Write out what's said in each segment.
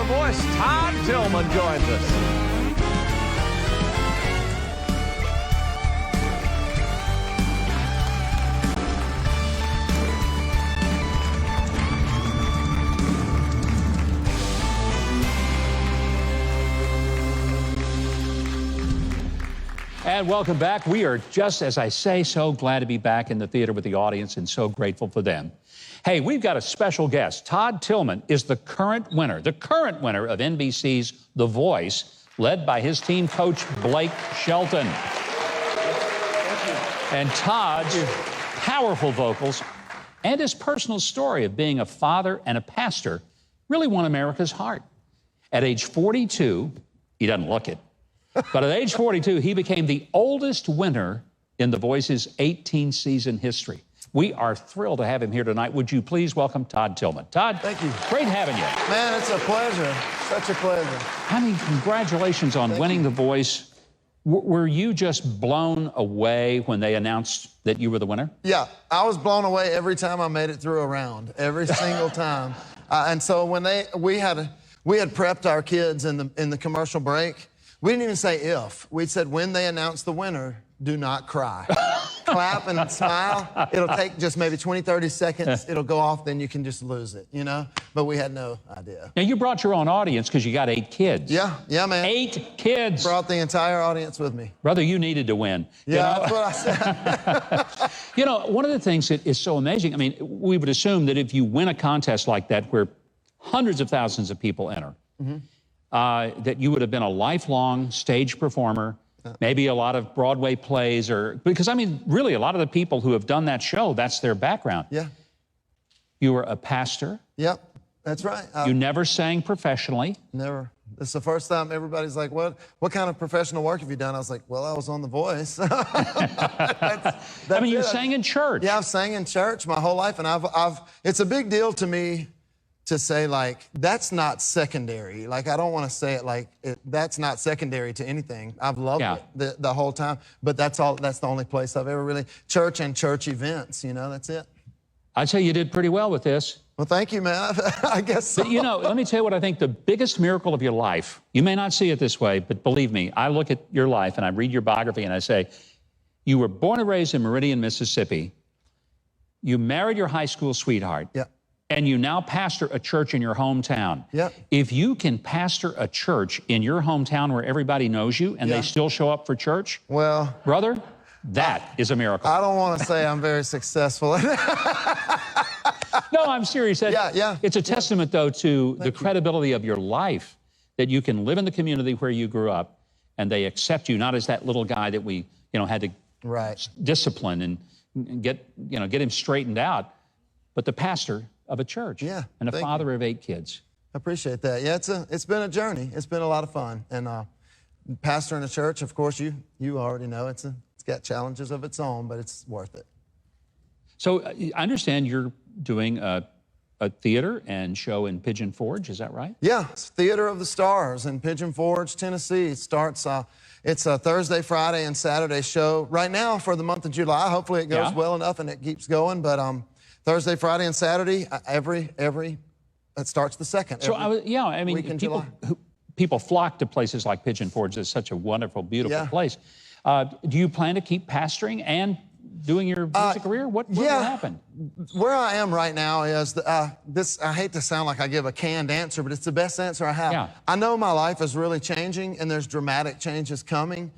Voice, Todd Tilghman joins us. And welcome back. We are just, as I say, so glad to be back in the theater with the audience and so grateful for them. Hey, we've got a special guest. Todd Tilghman is the current winner of NBC's The Voice, led by his team coach, Blake Shelton. And Todd's powerful vocals and his personal story of being a father and a pastor really won America's heart. At age 42, he doesn't look it, but at age 42, he became the oldest winner in The Voice's 18-season history. We are thrilled to have him here tonight. Would you please welcome Todd Tilghman? Todd, thank you. Great having you. Man, it's a pleasure. Such a pleasure. I mean, congratulations on winning The Voice. Were you just blown away when they announced that you were the winner? Yeah, I was blown away every time I made it through a round, every single time. And so when we had prepped our kids in the commercial break. We didn't even say if. We said when they announce the winner, do not cry. Clap and smile. It'll take just maybe 20, 30 seconds. It'll go off, then you can just lose it, you know? But we had no idea. Now, you brought your own audience because you got 8 kids. Yeah, man. 8 kids. Brought the entire audience with me. Brother, you needed to win. Yeah, that's what I said. You know, one of the things that is so amazing, I mean, we would assume that if you win a contest like that where hundreds of thousands of people enter, that you would have been a lifelong stage performer, maybe a lot of Broadway plays, because I mean, really, a lot of the people who have done that show, that's their background. Yeah. You were a pastor. Yep, that's right. You never sang professionally. Never. It's the first time everybody's like, what kind of professional work have you done? I was like, well, I was on The Voice. that's I mean, you sang in church. Yeah, I've sang in church my whole life, and it's a big deal to me to say, like, that's not secondary. Like, I don't want to say it like that's not secondary to anything. I've loved it the whole time, but that's the only place I've ever really, church and church events, you know, that's it. I'd say you did pretty well with this. Well, thank you, man. I guess so. But, you know, let me tell you what I think the biggest miracle of your life, you may not see it this way, but believe me, I look at your life and I read your biography and I say, you were born and raised in Meridian, Mississippi. You married your high school sweetheart. Yeah. And you now pastor a church in your hometown. Yep. If you can pastor a church in your hometown where everybody knows you and they still show up for church, well, brother, that is a miracle. I don't want to say I'm very successful. No, I'm serious. Yeah. It's a testament, though, to the credibility of your life, that you can live in the community where you grew up and they accept you, not as that little guy that we, had to discipline and get him straightened out, but the pastor of a church and a father of 8 kids. I appreciate that. Yeah, it's been a journey. It's been a lot of fun. And pastoring a church, of course, you already know, it's got challenges of its own, but it's worth it. So I understand you're doing a theater and show in Pigeon Forge, is that right? Yeah, it's Theater of the Stars in Pigeon Forge, Tennessee. It starts, it's a Thursday, Friday, and Saturday show. Right now for the month of July, hopefully it goes well enough and it keeps going, but Thursday, Friday, and Saturday, it starts the 2nd. So, I mean, people flock to places like Pigeon Forge. It's such a wonderful, beautiful place. Do you plan to keep pastoring and doing your music career? What will happen? Where I am right now is, I hate to sound like I give a canned answer, but it's the best answer I have. Yeah. I know my life is really changing and there's dramatic changes coming.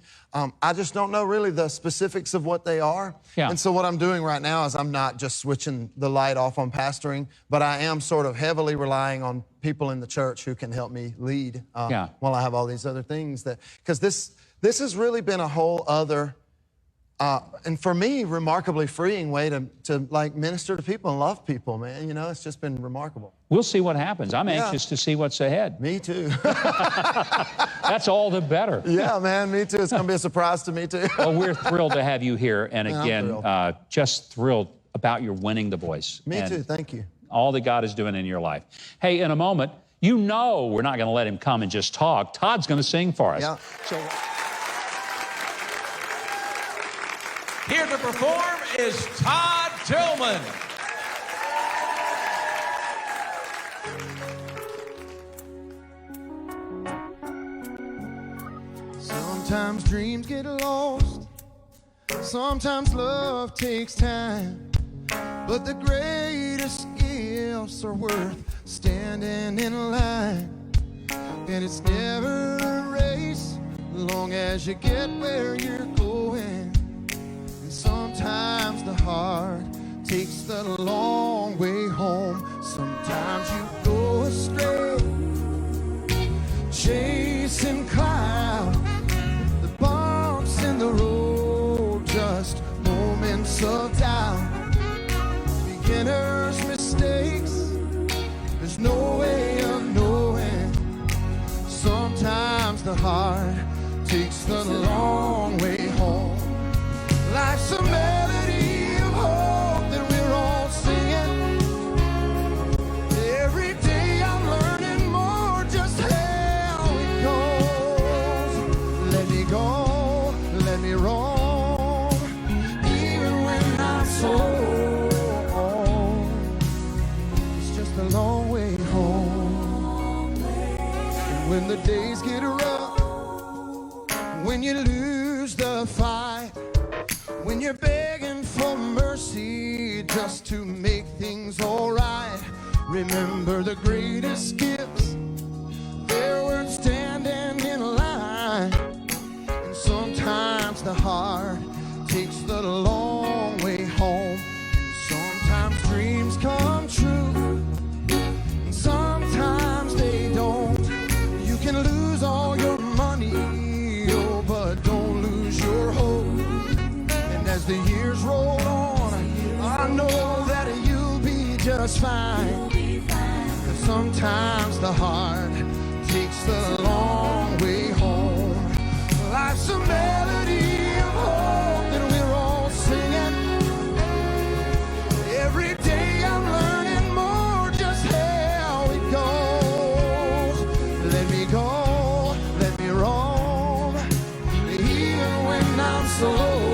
I just don't know really the specifics of what they are. Yeah. And so what I'm doing right now is I'm not just switching the light off on pastoring, but I am sort of heavily relying on people in the church who can help me lead while I have all these other things because this has really been a whole other, and for me, remarkably freeing way to like minister to people and love people, man. You know, it's just been remarkable. We'll see what happens. I'm anxious to see what's ahead. Me too. That's all the better. Yeah, man, me too. It's going to be a surprise to me too. Well, we're thrilled to have you here. And again, just thrilled about your winning The Voice. Me too, thank you. All that God is doing in your life. Hey, in a moment, we're not going to let him come and just talk. Todd's going to sing for us. Yeah. Here to perform is Todd Tilghman. Sometimes dreams get lost. Sometimes love takes time. But the greatest gifts are worth standing in line. And it's never a race, long as you get where you're going. And sometimes the heart takes the long way home. Sometimes you go astray, chasing clouds, the bumps in the road, just moments of doubt. Beginner's mistakes, there's no way of knowing. Sometimes the heart takes the long way home. Life's a melody of hope that we're all singing. Every day I'm learning more just how it goes. Let me go, let me roam, even when I'm so old. It's just a long way home. And when the days get rough, when you lose the fight, when you're begging for mercy just to make things all right, remember the greatest gifts, they're worth standing in line. And sometimes the heart takes the long way home. And sometimes dreams come true, and sometimes they don't. You can lose all your money, oh, but don't lose your hope. As the years roll on, I know that you'll be just fine. But sometimes the heart takes the long way home. Life's a melody of hope that we're all singing. Every day I'm learning more just how it goes. Let me go, let me roam, even when I'm so low.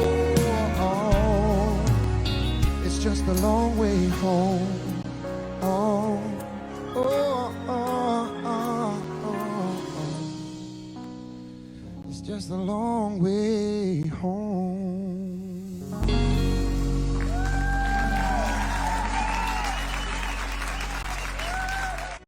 Just a long way home. Oh, oh, oh, oh, oh. It's just a long way home.